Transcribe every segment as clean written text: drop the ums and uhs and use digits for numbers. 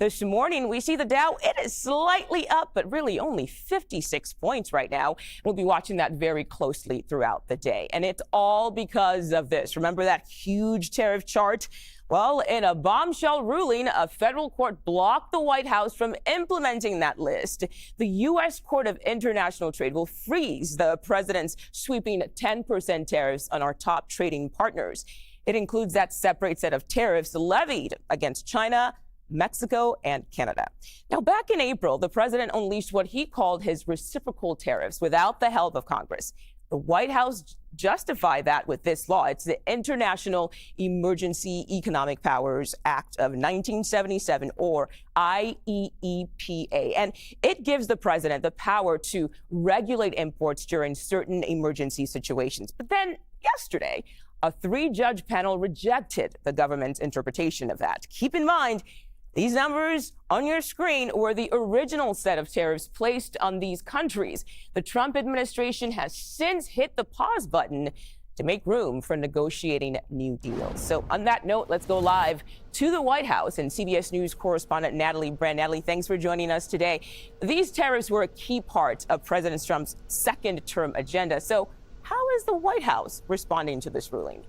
This morning, we see the Dow, it is slightly up, but really only 56 points right now. We'll be watching that very closely throughout the day. And it's all because of this. Remember that huge tariff chart? Well, in a bombshell ruling, a federal court blocked the White House from implementing that list. The U.S. Court of International Trade will freeze the president's sweeping 10% tariffs on our top trading partners. It includes that separate set of tariffs levied against China, Mexico, and Canada. Now, back in April, the president unleashed what he called his reciprocal tariffs without the help of Congress. The White House justified that with this law. It's the International Emergency Economic Powers Act of 1977, or IEEPA. And it gives the president the power to regulate imports during certain emergency situations. But then yesterday, a 3-judge panel rejected the government's interpretation of that. Keep in mind, these numbers on your screen were the original set of tariffs placed on these countries. The Trump administration has since hit the pause button to make room for negotiating new deals. So on that note, let's go live to the White House and CBS News correspondent Natalie Brand. Natalie, thanks for joining us today. These tariffs were a key part of President Trump's second-term agenda. So how is the White House responding to this ruling?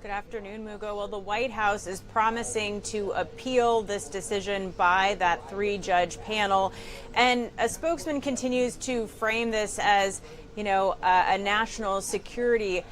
Good afternoon, Mugo. Well, the White House is promising to appeal this decision by that 3-judge panel. And a spokesman continues to frame this as, a national security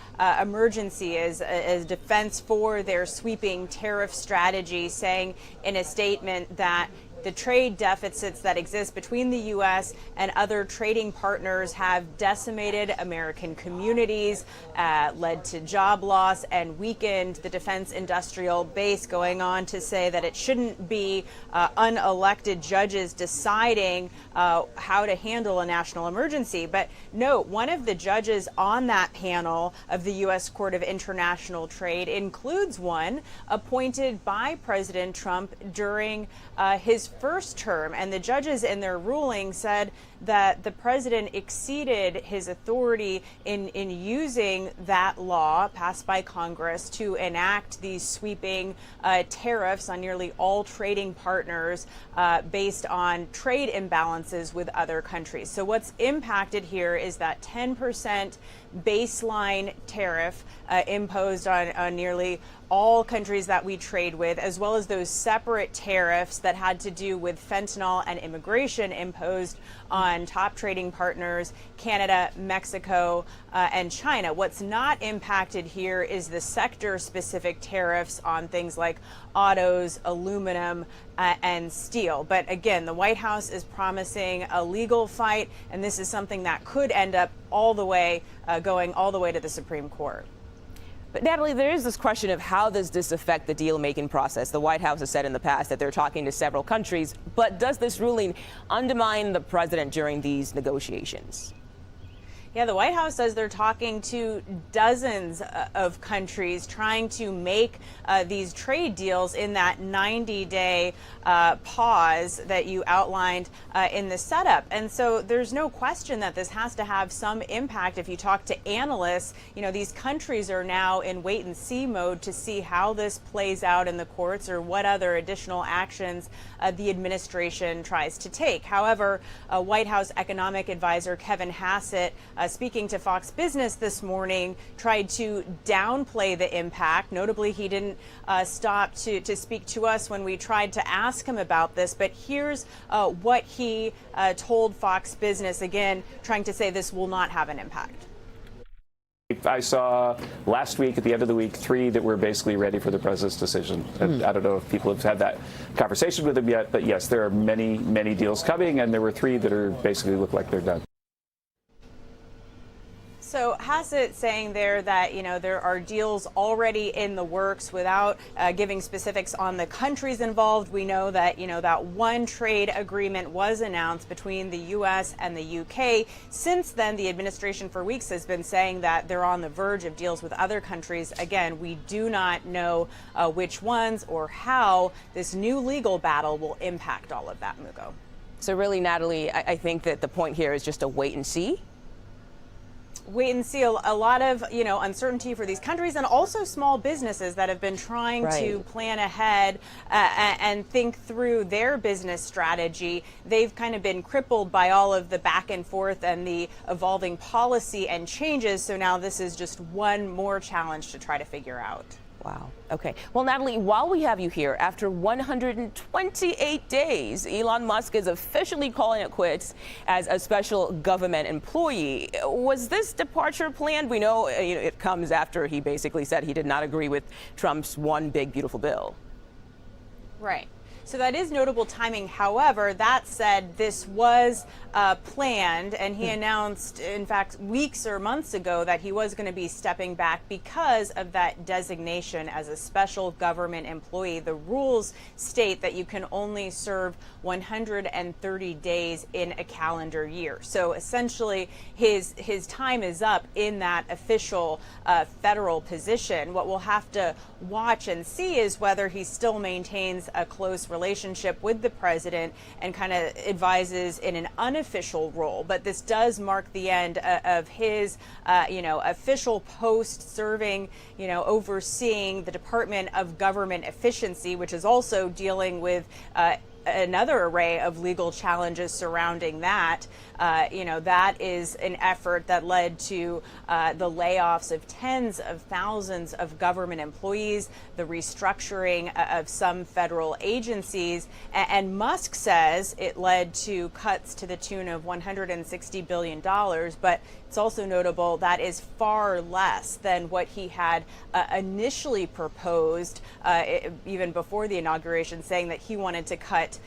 emergency, as defense for their sweeping tariff strategy, saying in a statement that the trade deficits that exist between the U.S. and other trading partners have decimated American communities, led to job loss, and weakened the defense industrial base, going on to say that it shouldn't be unelected judges deciding how to handle a national emergency. But note, one of the judges on that panel of the U.S. Court of International Trade includes one appointed by President Trump during his first term, and the judges in their ruling said that the president exceeded his authority in using that law passed by Congress to enact these sweeping tariffs on nearly all trading partners based on trade imbalances with other countries. So what's impacted here is that 10% baseline tariff imposed on nearly all countries that we trade with, as well as those separate tariffs that had to do with fentanyl and immigration imposed on top trading partners, Canada, Mexico, and China. What's not impacted here is the sector-specific tariffs on things like autos, aluminum, and steel. But again, the White House is promising a legal fight, and this is something that could end up going all the way to the Supreme Court. But Natalie, there is this question of how does this affect the deal-making process? The White House has said in the past that they're talking to several countries, but does this ruling undermine the president during these negotiations? Yeah, the White House says they're talking to dozens of countries trying to make these trade deals in that 90-day pause that you outlined in the setup. And so there's no question that this has to have some impact. If you talk to analysts, these countries are now in wait-and-see mode to see how this plays out in the courts or what other additional actions the administration tries to take. However, White House economic advisor Kevin Hassett, speaking to Fox Business this morning, tried to downplay the impact. Notably, he didn't stop to speak to us when we tried to ask him about this. But here's what he told Fox Business, again, trying to say this will not have an impact. I saw last week, at the end of the week, 3 that were basically ready for the president's decision. And I don't know if people have had that conversation with him yet, but yes, there are many, many deals coming, and there were 3 that are basically look like they're done. So Hassett saying there that, there are deals already in the works without giving specifics on the countries involved. We know that, that one trade agreement was announced between the U.S. and the U.K. Since then, the administration for weeks has been saying that they're on the verge of deals with other countries. Again, we do not know which ones or how this new legal battle will impact all of that, Mugo. So really, Natalie, I think that the point here is just a wait and see. wait and see. A lot of, uncertainty for these countries and also small businesses that have been trying to plan ahead and think through their business strategy. They've kind of been crippled by all of the back and forth and the evolving policy and changes. So now this is just one more challenge to try to figure out. Wow. Okay. Well, Natalie, while we have you here, after 128 days, Elon Musk is officially calling it quits as a special government employee. Was this departure planned? We know it comes after he basically said he did not agree with Trump's one big beautiful bill. Right. So that is notable timing. However, that said, this was planned, and he announced, in fact, weeks or months ago that he was going to be stepping back because of that designation as a special government employee. The rules state that you can only serve 130 days in a calendar year. So essentially, his time is up in that official federal position. What we'll have to watch and see is whether he still maintains a close relationship with the president and kind of advises in an unofficial role. But this does mark the end of his, official post serving, overseeing the Department of Government Efficiency, which is also dealing with another array of legal challenges surrounding that. That is an effort that led to the layoffs of tens of thousands of government employees, the restructuring of some federal agencies, and Musk says it led to cuts to the tune of $160 billion. But it's also notable that is far less than what he had initially proposed, even before the inauguration, saying that he wanted to cut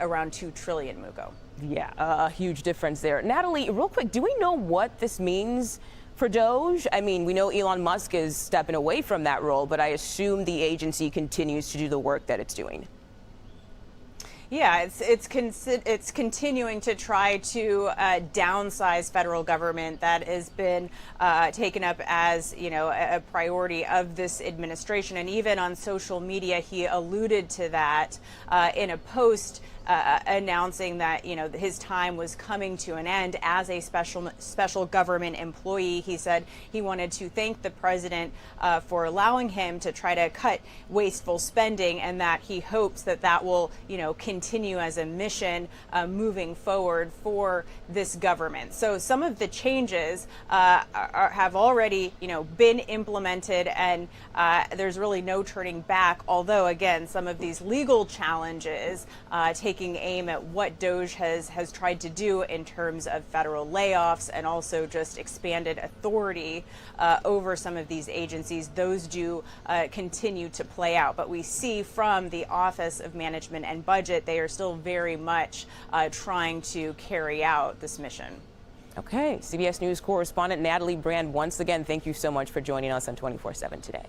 around $2 trillion, Mugo. Yeah, a huge difference there. Natalie, real quick, do we know what this means for Doge? I mean, we know Elon Musk is stepping away from that role, but I assume the agency continues to do the work that it's doing. Yeah, it's continuing to try to downsize federal government. That has been taken up as a priority of this administration, and even on social media, he alluded to that in a post announcing that his time was coming to an end as a special government employee. He said he wanted to thank the president for allowing him to try to cut wasteful spending, and that he hopes that will continue as a mission moving forward for this government. So some of the changes have already been implemented, and there's really no turning back. Although again, some of these legal challenges taking aim at what Doge has tried to do in terms of federal layoffs and also just expanded authority over some of these agencies, those do continue to play out. But we see from the Office of Management and Budget, they are still very much trying to carry out this mission. Okay, CBS News correspondent Natalie Brand, once again, thank you so much for joining us on 24/7 today.